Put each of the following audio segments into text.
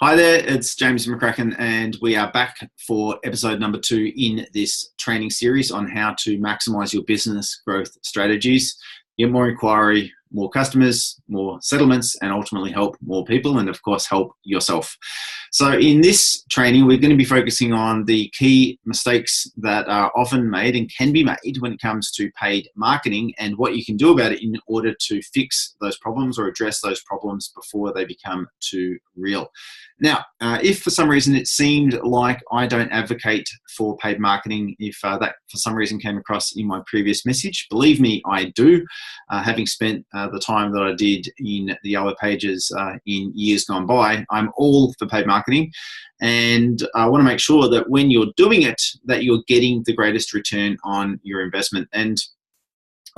Hi there, it's James McCracken, and we are back for episode number 2 in this training series on how to maximize your business growth strategies, get more inquiry, more customers, more settlements, and ultimately help more people and, of course, help yourself. So in this training, we're going to be focusing on the key mistakes that are often made and can be made when it comes to paid marketing and what you can do about it in order to fix those problems or address those problems before they become too real. Now, if for some reason it seemed like I don't advocate for paid marketing, if that for some reason came across in my previous message, believe me, I do. Having spent the time that I did in the Yellow Pages in years gone by, I'm all for paid marketing. And I want to make sure that when you're doing it, that you're getting the greatest return on your investment. And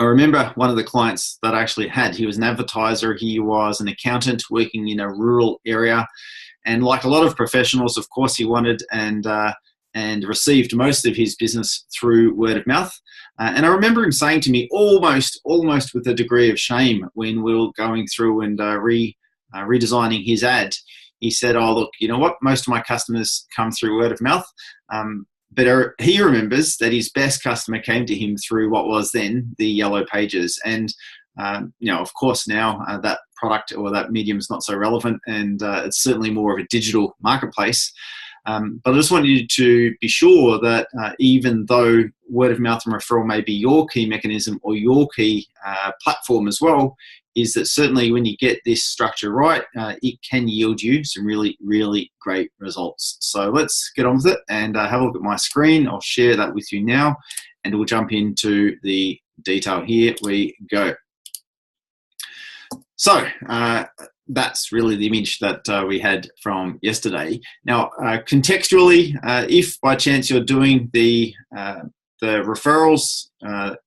I remember one of the clients that I actually had, he was an advertiser, he was an accountant working in a rural area. And like a lot of professionals, of course, he wanted and received most of his business through word of mouth. And I remember him saying to me, almost with a degree of shame, when we were going through and redesigning his ad, he said, "Oh, look, you know what? Most of my customers come through word of mouth." But he remembers that his best customer came to him through what was then the Yellow Pages. And of course, now that product or that medium is not so relevant, and it's certainly more of a digital marketplace. But I just want you to be sure that even though word of mouth and referral may be your key mechanism or your key platform as well, is that certainly when you get this structure right, it can yield you some really, really great results. So let's get on with it and have a look at my screen. I'll share that with you now, and we'll jump into the detail. Here we go. So that's really the image that we had from yesterday. Now, contextually, if by chance you're doing the referrals,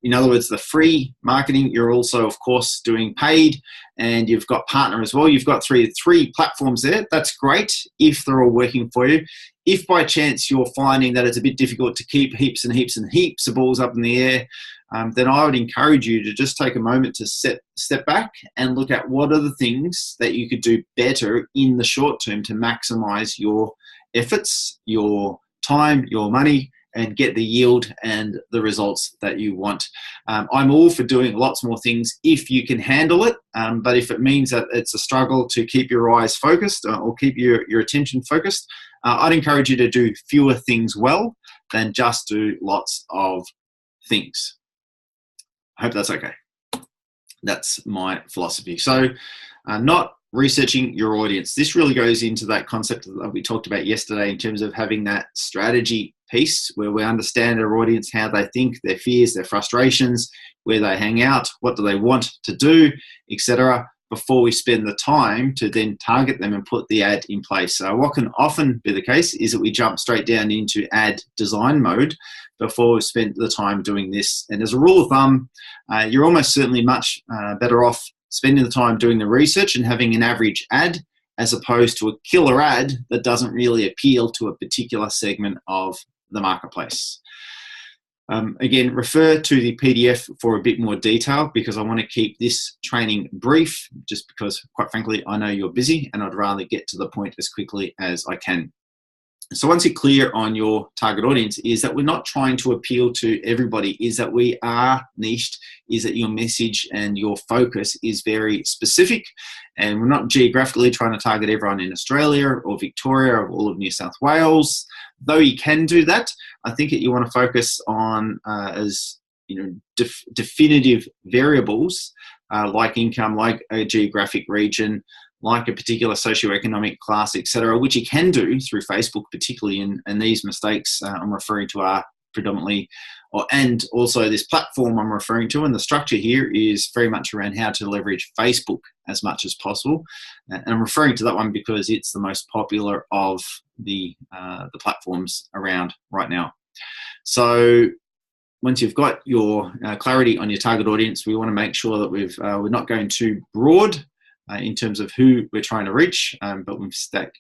in other words, the free marketing, you're also, of course, doing paid, and you've got partner as well. You've got three platforms there. That's great if they're all working for you. If by chance you're finding that it's a bit difficult to keep heaps and heaps and heaps of balls up in the air, then I would encourage you to just take a moment to step back and look at what are the things that you could do better in the short term to maximize your efforts, your time, your money, and get the yield and the results that you want. I'm all for doing lots more things if you can handle it, but if it means that it's a struggle to keep your eyes focused or keep your attention focused, I'd encourage you to do fewer things well than just do lots of things. I hope that's okay. That's my philosophy. So not researching your audience. This really goes into that concept that we talked about yesterday in terms of having that strategy piece where we understand our audience, how they think, their fears, their frustrations, where they hang out, what do they want to do, etc., before we spend the time to then target them and put the ad in place. So what can often be the case is that we jump straight down into ad design mode before we've spent the time doing this. And as a rule of thumb, you're almost certainly much better off spending the time doing the research and having an average ad as opposed to a killer ad that doesn't really appeal to a particular segment of the marketplace. Again, refer to the PDF for a bit more detail because I want to keep this training brief just because, quite frankly, I know you're busy and I'd rather get to the point as quickly as I can. So once you're clear on your target audience, is that we're not trying to appeal to everybody, is that we are niched, is that your message and your focus is very specific, and we're not geographically trying to target everyone in Australia or Victoria or all of New South Wales. Though you can do that, I think that you want to focus on definitive variables like income, like a geographic region, like a particular socioeconomic class, etc., which you can do through Facebook particularly, and these mistakes I'm referring to are predominantly, and also this platform I'm referring to, and the structure here is very much around how to leverage Facebook as much as possible. And I'm referring to that one because it's the most popular of the platforms around right now. So once you've got your clarity on your target audience, we want to make sure that we're not going too broad in terms of who we're trying to reach, but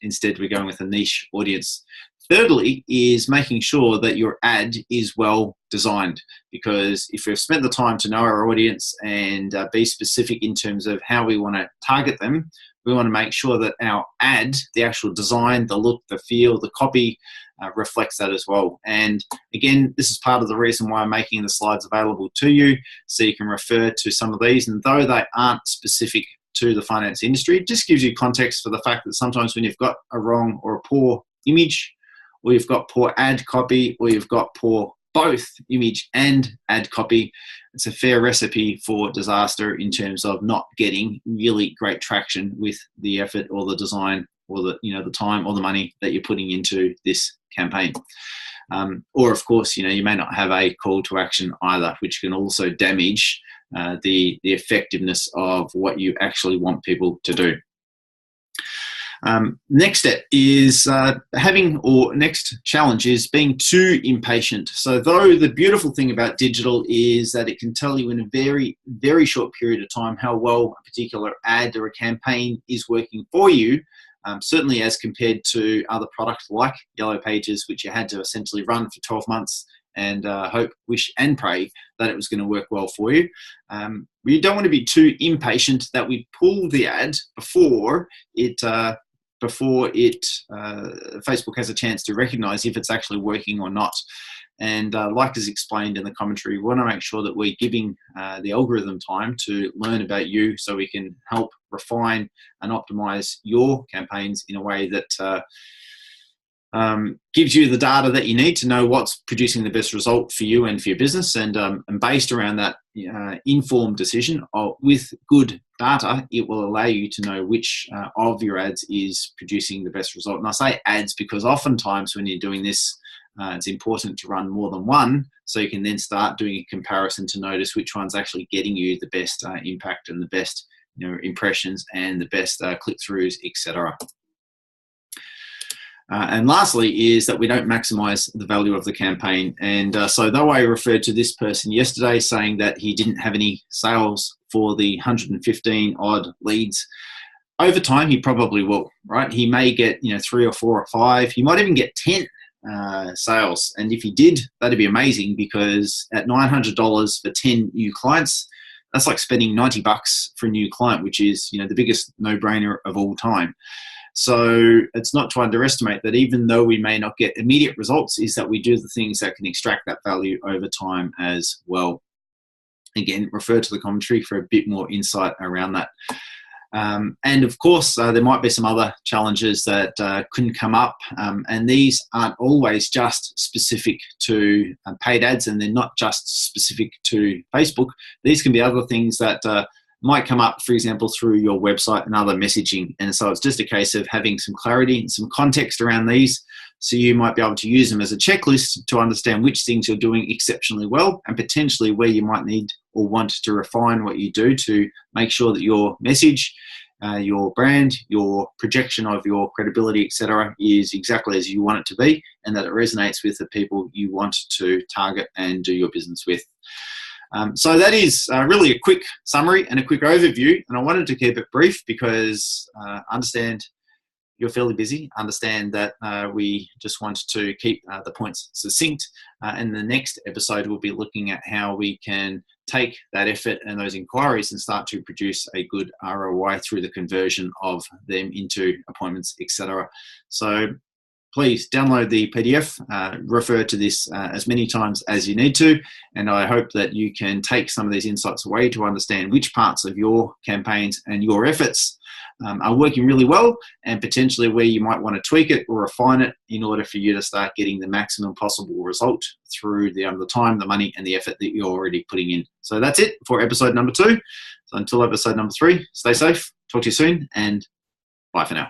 instead we're going with a niche audience. Thirdly is making sure that your ad is well designed, because if we've spent the time to know our audience and be specific in terms of how we want to target them, we want to make sure that our ad, the actual design, the look, the feel, the copy, reflects that as well. And again, this is part of the reason why I'm making the slides available to you, so you can refer to some of these. And though they aren't specific to the finance industry, it just gives you context for the fact that sometimes when you've got a wrong or a poor image, or you've got poor ad copy, or you've got poor both image and ad copy, it's a fair recipe for disaster in terms of not getting really great traction with the effort or the design or the time or the money that you're putting into this campaign. Or of course, you may not have a call to action either, which can also damage the effectiveness of what you actually want people to do. Next step is next challenge is being too impatient. So though the beautiful thing about digital is that it can tell you in a very, very short period of time how well a particular ad or a campaign is working for you, certainly as compared to other products like Yellow Pages, which you had to essentially run for 12 months and hope, wish and pray that it was going to work well for you. We don't want to be too impatient that we pull the ad before Facebook has a chance to recognize if it's actually working or not. And like is explained in the commentary, we want to make sure that we're giving the algorithm time to learn about you, so we can help refine and optimize your campaigns in a way that gives you the data that you need to know what's producing the best result for you and for your business. And based around that informed decision with good data, it will allow you to know which of your ads is producing the best result. And I say ads because oftentimes when you're doing this, it's important to run more than one, so you can then start doing a comparison to notice which one's actually getting you the best impact and the best impressions and the best click-throughs, etc. And lastly is that we don't maximize the value of the campaign. And so though I referred to this person yesterday saying that he didn't have any sales for the 115 odd leads, over time he probably will, right? He may get 3 or 4 or 5. He might even get 10 sales. And if he did, that'd be amazing, because at $900 for 10 new clients, that's like spending $90 for a new client, which is the biggest no-brainer of all time. So it's not to underestimate that even though we may not get immediate results, is that we do the things that can extract that value over time as well. Again, refer to the commentary for a bit more insight around that. And of course, there might be some other challenges that can come up, and these aren't always just specific to paid ads, and they're not just specific to Facebook. These can be other things that might come up, for example, through your website and other messaging. And so it's just a case of having some clarity and some context around these, so you might be able to use them as a checklist to understand which things you're doing exceptionally well, and potentially where you might need or want to refine what you do to make sure that your message, your brand, your projection of your credibility, etc., is exactly as you want it to be, and that it resonates with the people you want to target and do your business with. So that is really a quick summary and a quick overview, and I wanted to keep it brief because I understand you're fairly busy. Understand that we just want to keep the points succinct. And the next episode, we'll be looking at how we can take that effort and those inquiries and start to produce a good ROI through the conversion of them into appointments, etc. So please download the PDF, refer to this as many times as you need to, and I hope that you can take some of these insights away to understand which parts of your campaigns and your efforts are working really well, and potentially where you might want to tweak it or refine it in order for you to start getting the maximum possible result through the time, the money, and the effort that you're already putting in. So that's it for episode number 2. So until episode number 3, stay safe, talk to you soon, and bye for now.